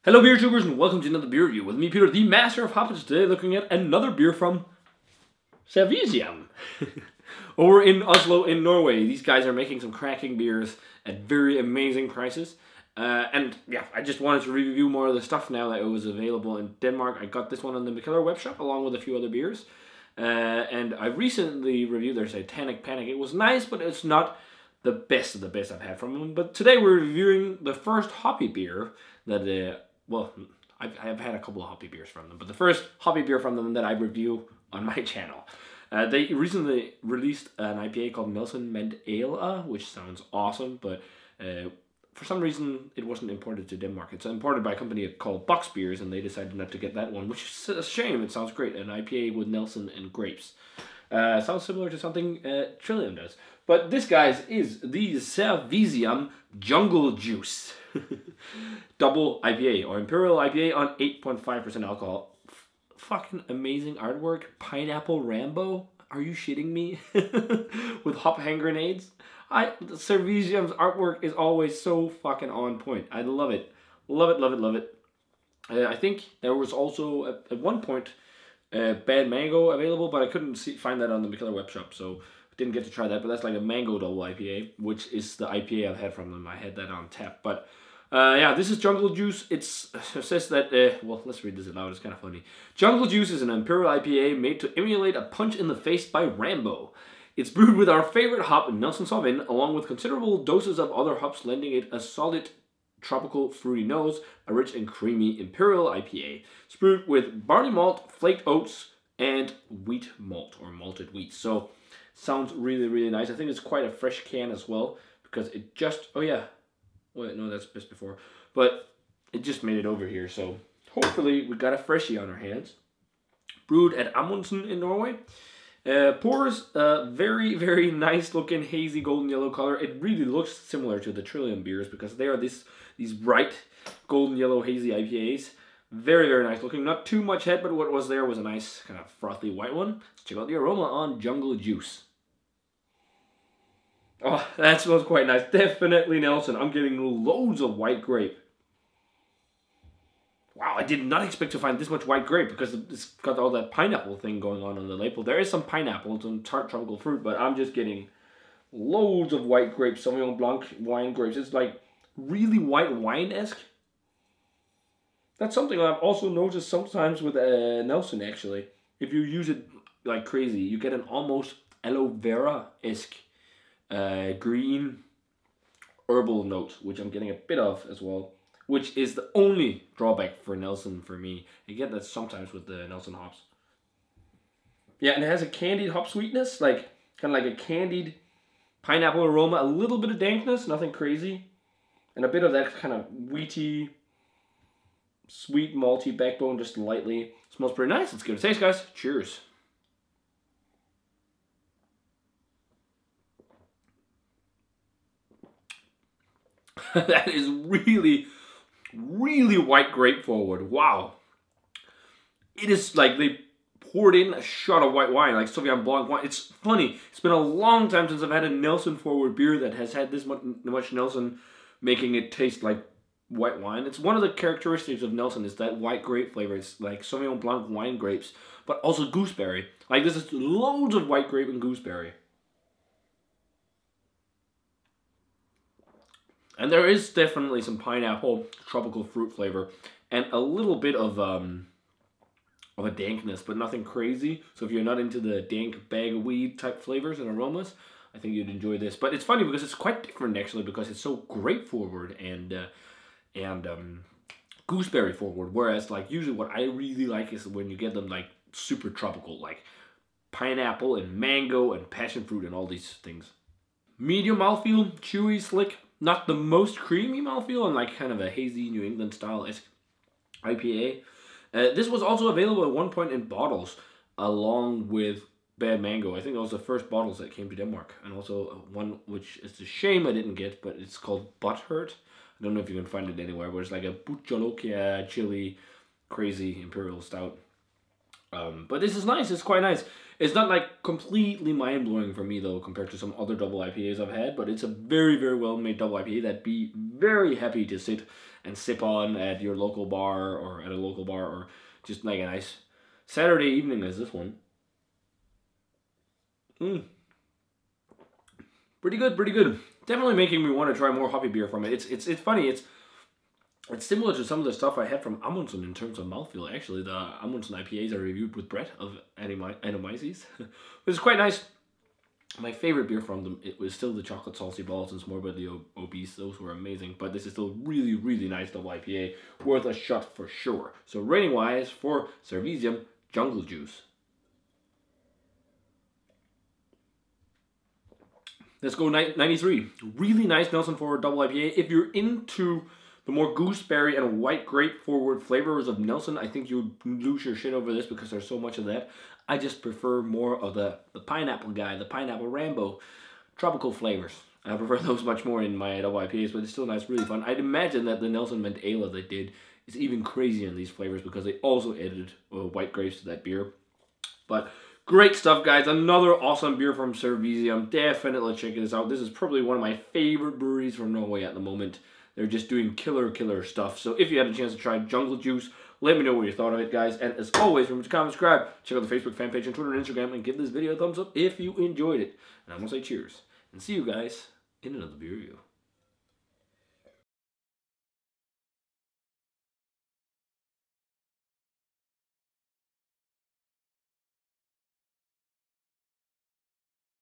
Hello beer tubers and welcome to another beer review with me, Peter, the master of hoppage, today looking at another beer from Cervisiam. Over in Oslo in Norway. These guys are making some cracking beers at very amazing prices. And yeah, I just wanted to review more of the stuff now that it was available in Denmark. I got this one on the McKellar web shop along with a few other beers. And I recently reviewed their Satanic Panic. It was nice, but it's not the best of the best I've had from them. But today we're reviewing the first hoppy beer that... well, I've had a couple of hoppy beers from them, but the first hoppy beer from them that I review on my channel. They recently released an IPA called Nelson Mandela, which sounds awesome, but for some reason it wasn't imported to Denmark. It's imported by a company called Box Beers, and they decided not to get that one, which is a shame. It sounds great, an IPA with Nelson and grapes. Sounds similar to something Trillium does. But this, guys, is the Cervisiam Jungle Juice. Double IPA, or Imperial IPA on 8.5% alcohol. Fucking amazing artwork. Pineapple Rambo? Are you shitting me? With hop hand grenades? Cervisiam's artwork is always so fucking on point. I love it. Love it, love it, love it. I think there was also, at one point, Bad Mango available, but I couldn't find that on the McKellar web shop, so didn't get to try that. But that's like a mango double IPA, which is the IPA I've had from them. I had that on tap. But yeah, this is Jungle Juice. It says that, well, let's read this aloud. It's kind of funny. Jungle Juice is an Imperial IPA made to emulate a punch in the face by Rambo. It's brewed with our favorite hop, Nelson Sauvin, along with considerable doses of other hops, lending it a solid tropical fruity nose, a rich and creamy Imperial IPA. It's brewed with barley malt, flaked oats, and wheat malt, or malted wheat. So, sounds really, really nice. I think it's quite a fresh can as well, because it just, oh yeah, wait, no, that's just before, but it just made it over here, so hopefully we got a freshie on our hands. Brewed at Amundsen in Norway. Pours very, very nice looking hazy golden yellow color. It really looks similar to the Trillium beers because they are these bright golden yellow hazy IPAs. Very, very nice looking. Not too much head, but what was there was a nice kind of frothy white one. Let's check out the aroma on Jungle Juice. Oh, that smells quite nice. Definitely Nelson. I'm getting loads of white grape. Wow, I did not expect to find this much white grape because it's got all that pineapple thing going on the label. There is some pineapple, some tart tropical fruit, but I'm just getting loads of white grapes, Sauvignon Blanc wine grapes. It's like really white wine-esque. That's something I've also noticed sometimes with Nelson, actually. If you use it like crazy, you get an almost aloe vera-esque green herbal note, which I'm getting a bit of as well, which is the only drawback for Nelson for me. You get that sometimes with the Nelson hops. Yeah, and it has a candied hop sweetness, like kind of like a candied pineapple aroma, a little bit of dankness, nothing crazy, and a bit of that kind of wheaty, sweet malty backbone, just lightly. Smells pretty nice. Let's give it a taste, guys. Cheers. That is really, really white grape forward. Wow. It is like they poured in a shot of white wine, like Sauvignon Blanc wine. It's funny. It's been a long time since I've had a Nelson forward beer that has had this much Nelson, making it taste like white wine. It's one of the characteristics of Nelson is that white grape flavor. It's like Sauvignon Blanc wine grapes, but also gooseberry. Like this is loads of white grape and gooseberry. And there is definitely some pineapple, tropical fruit flavor, and a little bit of a dankness, but nothing crazy. So if you're not into the dank bag of weed type flavors and aromas, I think you'd enjoy this. But it's funny because it's quite different actually, because it's so grape forward and gooseberry forward. Whereas like usually what I really like is when you get them like super tropical, like pineapple and mango and passion fruit and all these things. Medium mouthfeel, chewy, slick. Not the most creamy mouthfeel, and like kind of a hazy New England style IPA. This was also available at one point in bottles, along with Bad Mango. I think that was the first bottles that came to Denmark, and also one which is a shame I didn't get, but it's called Butthurt. I don't know if you can find it anywhere, but it's like a Butcholokia chili, crazy imperial stout. But this is nice. It's quite nice. It's not like completely mind-blowing for me though compared to some other double IPAs I've had, but it's a very, very well-made double IPA that'd be very happy to sit and sip on at your local bar or at a local bar or just like a nice Saturday evening as this one. Pretty good, pretty good. Definitely making me want to try more hoppy beer from it. It's funny. It's similar to some of the stuff I had from Amundsen in terms of mouthfeel. Actually, the Amundsen IPAs I reviewed with Brett of Anomyces. It's quite nice. My favorite beer from them, it was still the chocolate salty balls and more about the obese. Those were amazing. But this is still really, really nice double IPA. Worth a shot for sure. So rating wise for Cervisiam, Jungle Juice. Let's go 93. Really nice Nelson Forward double IPA. If you're into the more gooseberry and white grape forward flavors of Nelson, I think you'd lose your shit over this because there's so much of that. I just prefer more of the pineapple guy, the pineapple Rambo, tropical flavors. I prefer those much more in my double IPAs, but it's still nice, really fun. I'd imagine that the Nelson Mandela they did is even crazier in these flavors because they also added white grapes to that beer. But great stuff, guys. Another awesome beer from Cervisiam. Definitely check this out. This is probably one of my favorite breweries from Norway at the moment. They're just doing killer stuff. So if you had a chance to try Jungle Juice, let me know what you thought of it, guys. And as always, remember to comment, subscribe, check out the Facebook fan page and Twitter and Instagram, and give this video a thumbs up if you enjoyed it. And I'm going to say cheers, and see you guys in another beer review.